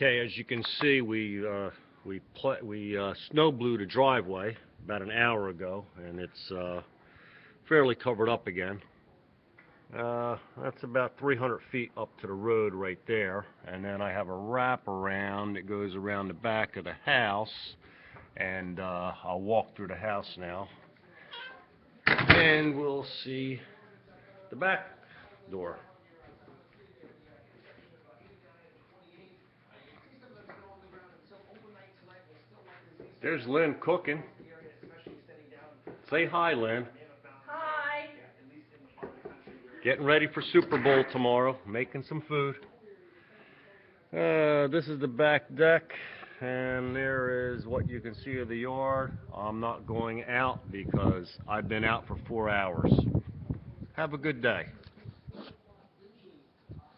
Okay, as you can see, we snow blew the driveway about an hour ago, and it's fairly covered up again. That's about 300 feet up to the road right there, and then I have a wraparound that goes around the back of the house, and I'll walk through the house now, and we'll see the back door. There's Lynn cooking. Say hi, Lynn. Hi. Getting ready for Super Bowl tomorrow, making some food. This is the back deck, and there is what you can see of the yard. I'm not going out because I've been out for 4 hours. Have a good day.